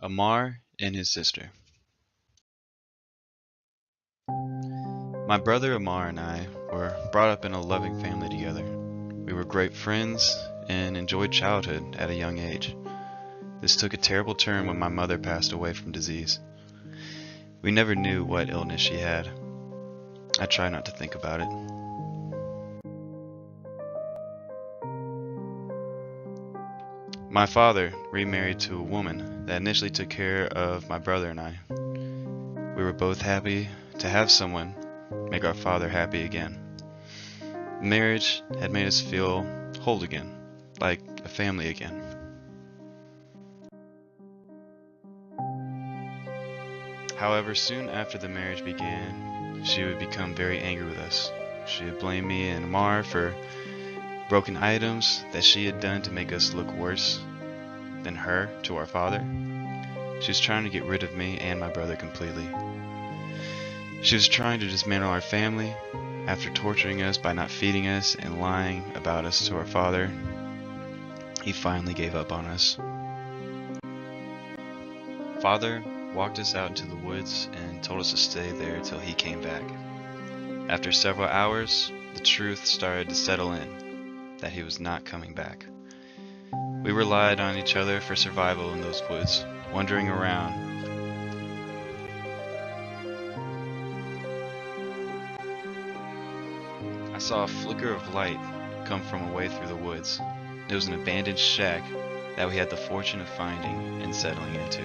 Aamar and his sister. My brother Aamar and I were brought up in a loving family together. We were great friends and enjoyed childhood at a young age. This took a terrible turn when my mother passed away from disease. We never knew what illness she had. I try not to think about it. My father remarried to a woman that initially took care of my brother and I. We were both happy to have someone make our father happy again. Marriage had made us feel whole again, like a family again. However, soon after the marriage began, she would become very angry with us. She would blame me and Mar for broken items that she had done to make us look worse than her to our father. She was trying to get rid of me and my brother completely. She was trying to dismantle our family. After torturing us by not feeding us and lying about us to our father, he finally gave up on us. Father walked us out into the woods and told us to stay there till he came back. After several hours, the truth started to settle in that he was not coming back. We relied on each other for survival in those woods, wandering around. I saw a flicker of light come from away through the woods. It was an abandoned shack that we had the fortune of finding and settling into.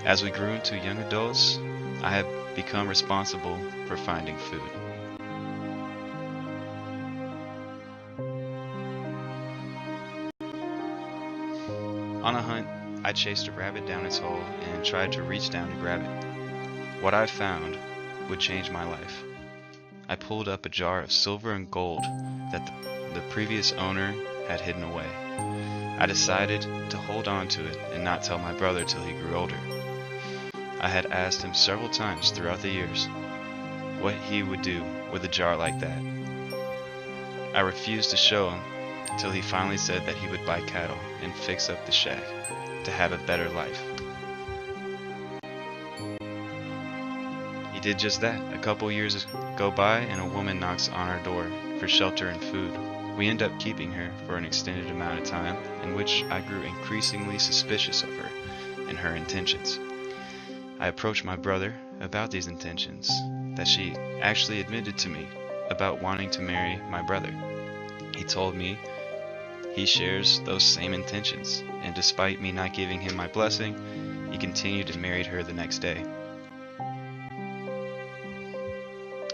As we grew into young adults, I have become responsible for finding food. On a hunt, I chased a rabbit down its hole and tried to reach down to grab it. What I found would change my life. I pulled up a jar of silver and gold that the previous owner had hidden away. I decided to hold on to it and not tell my brother till he grew older. I had asked him several times throughout the years what he would do with a jar like that. I refused to show him till he finally said that he would buy cattle and fix up the shack to have a better life. He did just that. A couple years go by and a woman knocks on our door for shelter and food. We end up keeping her for an extended amount of time, in which I grew increasingly suspicious of her and her intentions. I approached my brother about these intentions that she actually admitted to me about wanting to marry my brother. He told me he shares those same intentions, and despite me not giving him my blessing, he continued and married her the next day.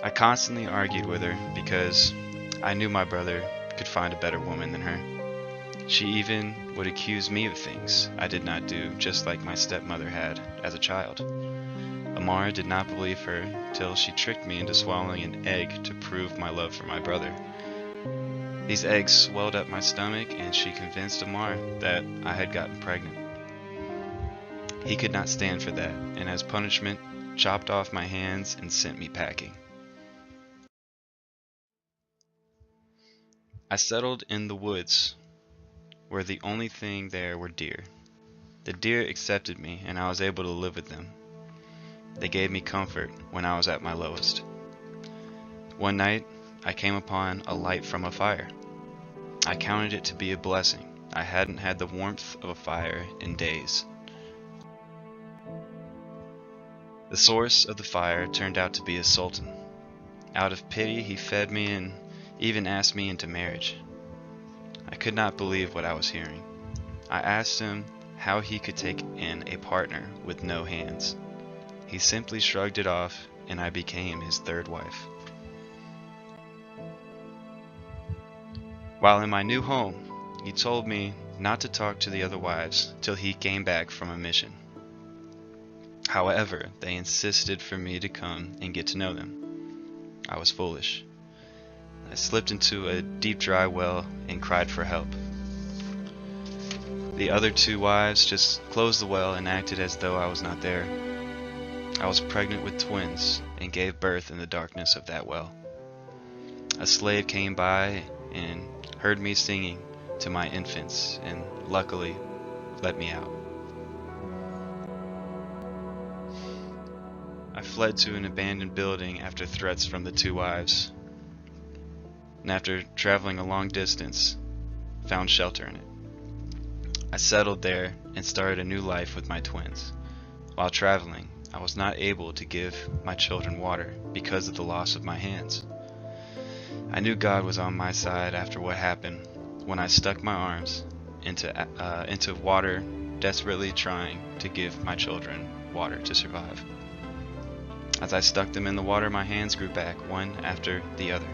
I constantly argued with her because I knew my brother could find a better woman than her. She even would accuse me of things I did not do, just like my stepmother had as a child. Aamar did not believe her till she tricked me into swallowing an egg to prove my love for my brother. These eggs swelled up my stomach and she convinced Aamar that I had gotten pregnant. He could not stand for that, and as punishment, chopped off my hands and sent me packing. I settled in the woods, where the only thing there were deer. The deer accepted me and I was able to live with them. They gave me comfort when I was at my lowest. One night, I came upon a light from a fire. I counted it to be a blessing. I hadn't had the warmth of a fire in days. The source of the fire turned out to be a sultan. Out of pity, he fed me and even asked me into marriage. I could not believe what I was hearing. I asked him how he could take in a partner with no hands. He simply shrugged it off, and I became his third wife. While in my new home, he told me not to talk to the other wives till he came back from a mission. However, they insisted for me to come and get to know them. I was foolish. I slipped into a deep dry well and cried for help. The other two wives just closed the well and acted as though I was not there. I was pregnant with twins and gave birth in the darkness of that well. A slave came by and heard me singing to my infants and luckily let me out. I fled to an abandoned building after threats from the two wives, and after traveling a long distance, found shelter in it. I settled there and started a new life with my twins. While traveling, I was not able to give my children water because of the loss of my hands. I knew God was on my side after what happened when I stuck my arms into water, desperately trying to give my children water to survive. As I stuck them in the water, my hands grew back, one after the other.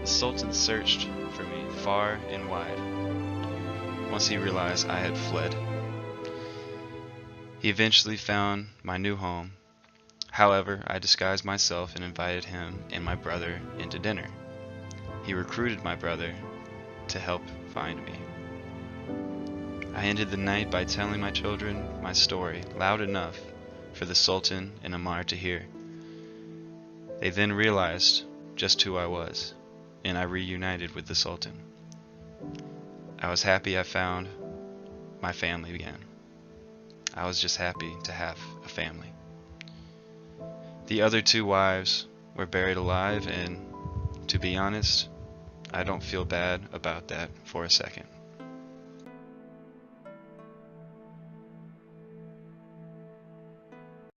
The Sultan searched for me far and wide. Once he realized I had fled, he eventually found my new home. However, I disguised myself and invited him and my brother into dinner. He recruited my brother to help find me. I ended the night by telling my children my story loud enough for the Sultan and Aamar to hear. They then realized just who I was, and I reunited with the Sultan. I was happy I found my family again. I was just happy to have a family. The other two wives were buried alive, and to be honest, I don't feel bad about that for a second.